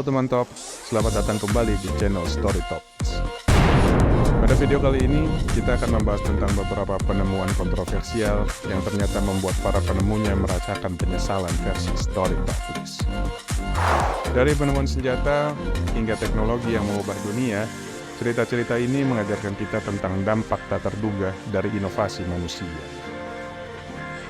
Halo teman top, selamat datang kembali di channel Story Talks. Pada video kali ini, kita akan membahas tentang beberapa penemuan kontroversial yang ternyata membuat para penemunya merasakan penyesalan versi Story Talks. Dari penemuan senjata hingga teknologi yang mengubah dunia, cerita-cerita ini mengajarkan kita tentang dampak tak terduga dari inovasi manusia.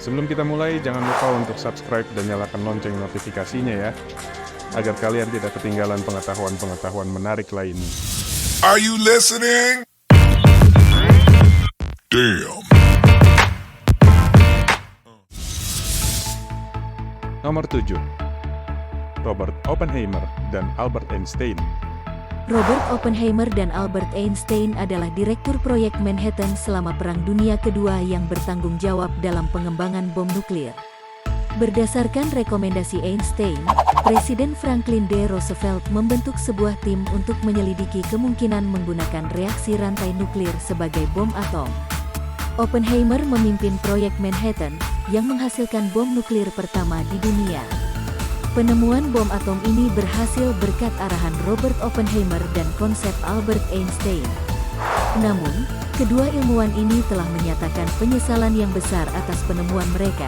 Sebelum kita mulai, jangan lupa untuk subscribe dan nyalakan lonceng notifikasinya ya, agar kalian tidak ketinggalan pengetahuan-pengetahuan menarik lainnya. Are you listening? Damn. Nomor 7. Robert Oppenheimer dan Albert Einstein. Robert Oppenheimer dan Albert Einstein adalah direktur proyek Manhattan selama Perang Dunia Kedua yang bertanggung jawab dalam pengembangan bom nuklir. Berdasarkan rekomendasi Einstein, Presiden Franklin D. Roosevelt membentuk sebuah tim untuk menyelidiki kemungkinan menggunakan reaksi rantai nuklir sebagai bom atom. Oppenheimer memimpin proyek Manhattan yang menghasilkan bom nuklir pertama di dunia. Penemuan bom atom ini berhasil berkat arahan Robert Oppenheimer dan konsep Albert Einstein. Namun, kedua ilmuwan ini telah menyatakan penyesalan yang besar atas penemuan mereka,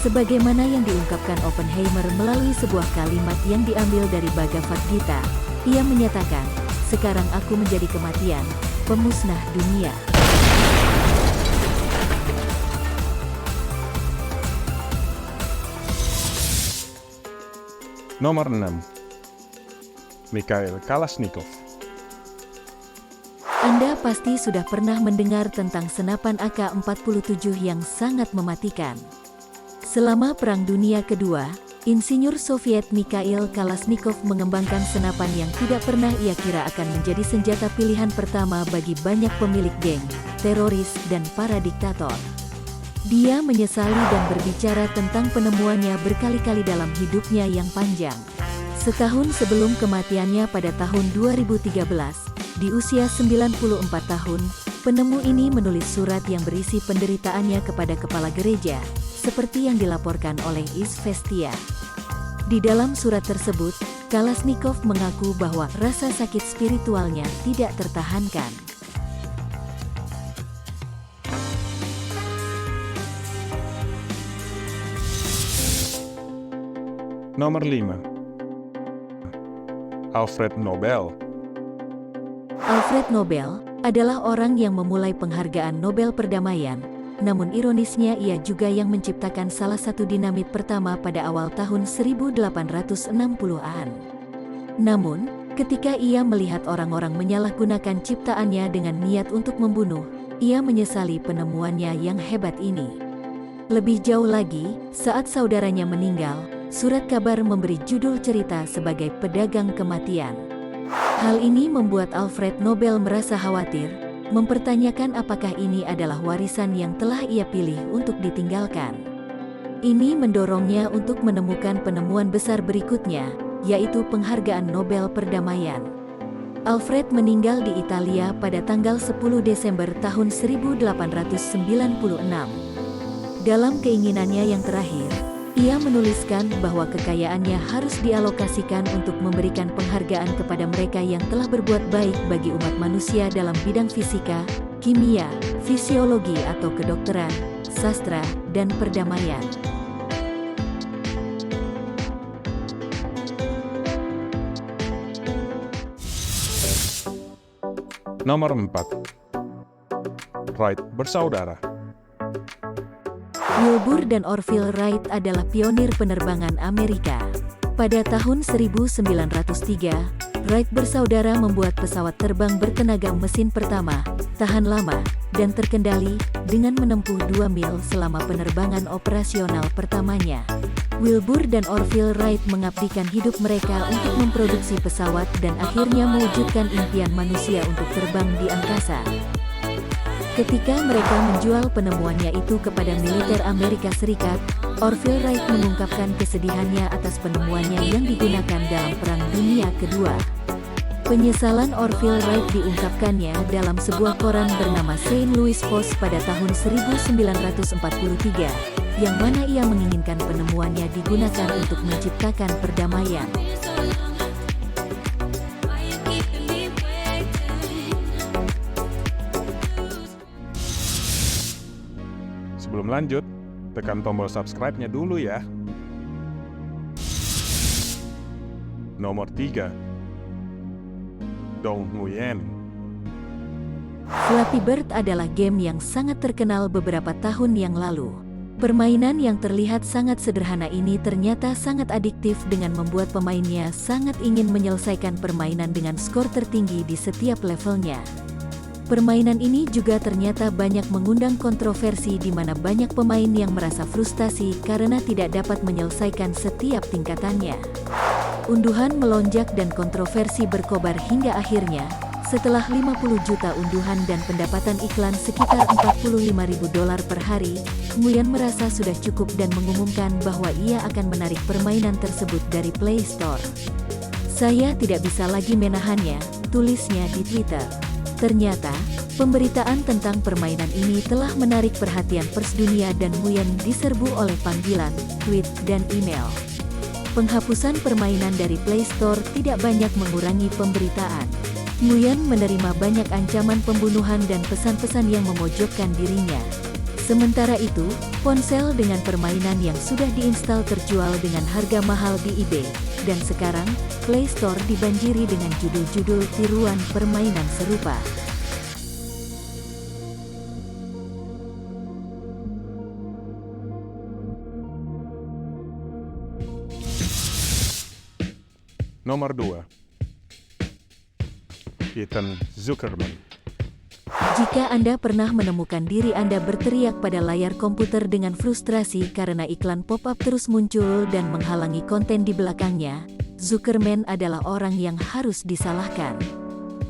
sebagaimana yang diungkapkan Oppenheimer melalui sebuah kalimat yang diambil dari Bhagavad Gita. Ia menyatakan, "Sekarang aku menjadi kematian, pemusnah dunia." Nomor 6. Mikhail Kalashnikov. Anda pasti sudah pernah mendengar tentang senapan AK-47 yang sangat mematikan. Selama Perang Dunia Kedua, insinyur Soviet Mikhail Kalashnikov mengembangkan senapan yang tidak pernah ia kira akan menjadi senjata pilihan pertama bagi banyak pemilik geng, teroris, dan para diktator. Dia menyesali dan berbicara tentang penemuannya berkali-kali dalam hidupnya yang panjang. Setahun sebelum kematiannya pada tahun 2013, di usia 94 tahun, penemu ini menulis surat yang berisi penderitaannya kepada kepala gereja, seperti yang dilaporkan oleh Izvestia. Di dalam surat tersebut, Kalashnikov mengaku bahwa rasa sakit spiritualnya tidak tertahankan. Nomor 5. Alfred Nobel. Alfred Nobel adalah orang yang memulai penghargaan Nobel Perdamaian, namun ironisnya ia juga yang menciptakan salah satu dinamit pertama pada awal tahun 1860-an. Namun, ketika ia melihat orang-orang menyalahgunakan ciptaannya dengan niat untuk membunuh, ia menyesali penemuannya yang hebat ini. Lebih jauh lagi, saat saudaranya meninggal, surat kabar memberi judul cerita sebagai Pedagang Kematian. Hal ini membuat Alfred Nobel merasa khawatir, mempertanyakan apakah ini adalah warisan yang telah ia pilih untuk ditinggalkan. Ini mendorongnya untuk menemukan penemuan besar berikutnya, yaitu penghargaan Nobel Perdamaian. Alfred meninggal di Italia pada tanggal 10 Desember tahun 1896. Dalam keinginannya yang terakhir, ia menuliskan bahwa kekayaannya harus dialokasikan untuk memberikan penghargaan kepada mereka yang telah berbuat baik bagi umat manusia dalam bidang fisika, kimia, fisiologi atau kedokteran, sastra, dan perdamaian. Nomor 4. Wright bersaudara. Wilbur dan Orville Wright adalah pionir penerbangan Amerika. Pada tahun 1903, Wright bersaudara membuat pesawat terbang bertenaga mesin pertama, tahan lama, dan terkendali, dengan menempuh 2 mil selama penerbangan operasional pertamanya. Wilbur dan Orville Wright mengabdikan hidup mereka untuk memproduksi pesawat dan akhirnya mewujudkan impian manusia untuk terbang di angkasa. Ketika mereka menjual penemuannya itu kepada militer Amerika Serikat, Orville Wright mengungkapkan kesedihannya atas penemuannya yang digunakan dalam Perang Dunia Kedua. Penyesalan Orville Wright diungkapkannya dalam sebuah koran bernama St. Louis Post pada tahun 1943, yang mana ia menginginkan penemuannya digunakan untuk menciptakan perdamaian. Sebelum lanjut, tekan tombol subscribe-nya dulu ya. Nomor 3. Dong Nguyen. Flappy Bird adalah game yang sangat terkenal beberapa tahun yang lalu. Permainan yang terlihat sangat sederhana ini ternyata sangat adiktif dengan membuat pemainnya sangat ingin menyelesaikan permainan dengan skor tertinggi di setiap levelnya. Permainan ini juga ternyata banyak mengundang kontroversi di mana banyak pemain yang merasa frustasi karena tidak dapat menyelesaikan setiap tingkatannya. Unduhan melonjak dan kontroversi berkobar hingga akhirnya, setelah 50 juta unduhan dan pendapatan iklan sekitar $45.000 per hari, Nguyen merasa sudah cukup dan mengumumkan bahwa ia akan menarik permainan tersebut dari Play Store. "Saya tidak bisa lagi menahannya," tulisnya di Twitter. Ternyata, pemberitaan tentang permainan ini telah menarik perhatian pers dunia dan Nguyen diserbu oleh panggilan, tweet, dan email. Penghapusan permainan dari Play Store tidak banyak mengurangi pemberitaan. Nguyen menerima banyak ancaman pembunuhan dan pesan-pesan yang memojokkan dirinya. Sementara itu, ponsel dengan permainan yang sudah diinstal terjual dengan harga mahal di eBay, dan sekarang, Play Store dibanjiri dengan judul-judul tiruan permainan serupa. Nomor 2. Ethan Zuckerman. Jika Anda pernah menemukan diri Anda berteriak pada layar komputer dengan frustrasi karena iklan pop-up terus muncul dan menghalangi konten di belakangnya, Zuckerman adalah orang yang harus disalahkan.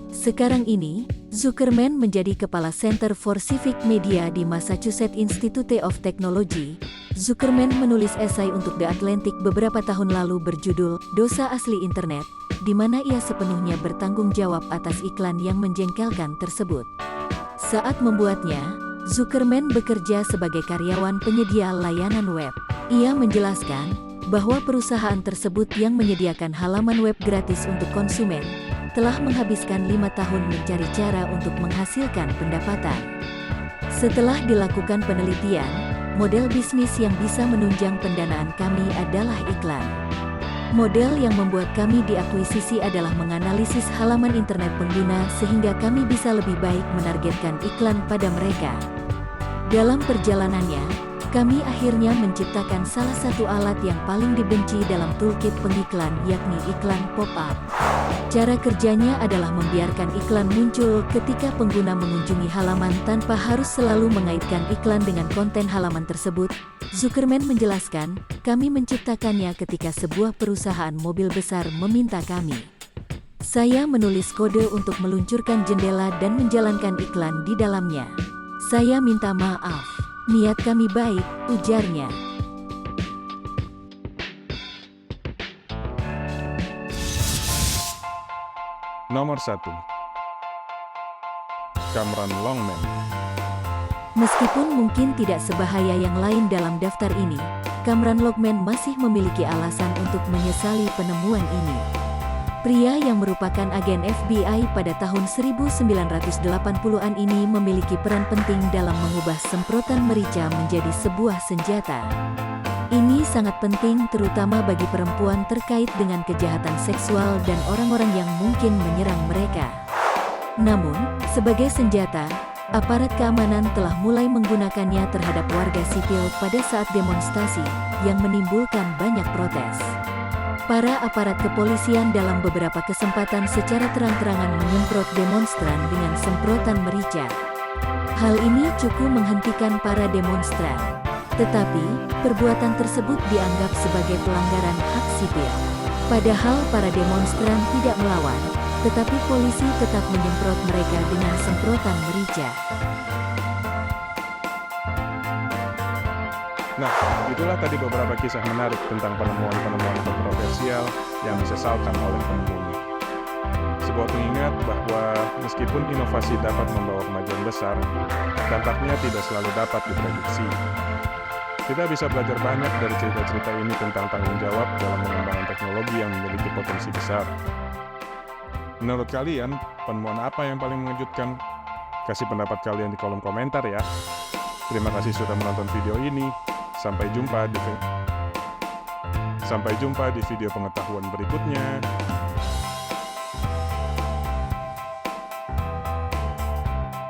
Sekarang ini, Zuckerman menjadi kepala Center for Civic Media di Massachusetts Institute of Technology. Zuckerman menulis esai untuk The Atlantic beberapa tahun lalu berjudul "Dosa Asli Internet", di mana ia sepenuhnya bertanggung jawab atas iklan yang menjengkelkan tersebut. Saat membuatnya, Zuckerman bekerja sebagai karyawan penyedia layanan web. Ia menjelaskan bahwa perusahaan tersebut yang menyediakan halaman web gratis untuk konsumen telah menghabiskan 5 tahun mencari cara untuk menghasilkan pendapatan. Setelah dilakukan penelitian, model bisnis yang bisa menunjang pendanaan kami adalah iklan. Model yang membuat kami diakuisisi adalah menganalisis halaman internet pengguna sehingga kami bisa lebih baik menargetkan iklan pada mereka. Dalam perjalanannya, kami akhirnya menciptakan salah satu alat yang paling dibenci dalam toolkit pengiklan, yakni iklan pop-up. Cara kerjanya adalah membiarkan iklan muncul ketika pengguna mengunjungi halaman tanpa harus selalu mengaitkan iklan dengan konten halaman tersebut. Zuckerman menjelaskan, kami menciptakannya ketika sebuah perusahaan mobil besar meminta kami. Saya menulis kode untuk meluncurkan jendela dan menjalankan iklan di dalamnya. Saya minta maaf. Niat kami baik, ujarnya. Nomor 1. Kamran Longman. Meskipun mungkin tidak sebahaya yang lain dalam daftar ini, Kamran Longman masih memiliki alasan untuk menyesali penemuan ini. Pria yang merupakan agen FBI pada tahun 1980-an ini memiliki peran penting dalam mengubah semprotan merica menjadi sebuah senjata. Ini sangat penting terutama bagi perempuan terkait dengan kejahatan seksual dan orang-orang yang mungkin menyerang mereka. Namun, sebagai senjata, aparat keamanan telah mulai menggunakannya terhadap warga sipil pada saat demonstrasi, yang menimbulkan banyak protes. Para aparat kepolisian dalam beberapa kesempatan secara terang-terangan menyemprot demonstran dengan semprotan merica. Hal ini cukup menghentikan para demonstran. Tetapi, perbuatan tersebut dianggap sebagai pelanggaran hak sipil. Padahal para demonstran tidak melawan, tetapi polisi tetap menyemprot mereka dengan semprotan merica. Nah, itulah tadi beberapa kisah menarik tentang penemuan-penemuan kontroversial yang disesalkan oleh penemunya. Sebuah pengingat bahwa meskipun inovasi dapat membawa kemajuan besar, dampaknya tidak selalu dapat diprediksi. Kita bisa belajar banyak dari cerita-cerita ini tentang tanggung jawab dalam mengembangkan teknologi yang memiliki potensi besar. Menurut kalian, penemuan apa yang paling mengejutkan? Kasih pendapat kalian di kolom komentar ya. Terima kasih sudah menonton video ini. Sampai jumpa di video pengetahuan berikutnya.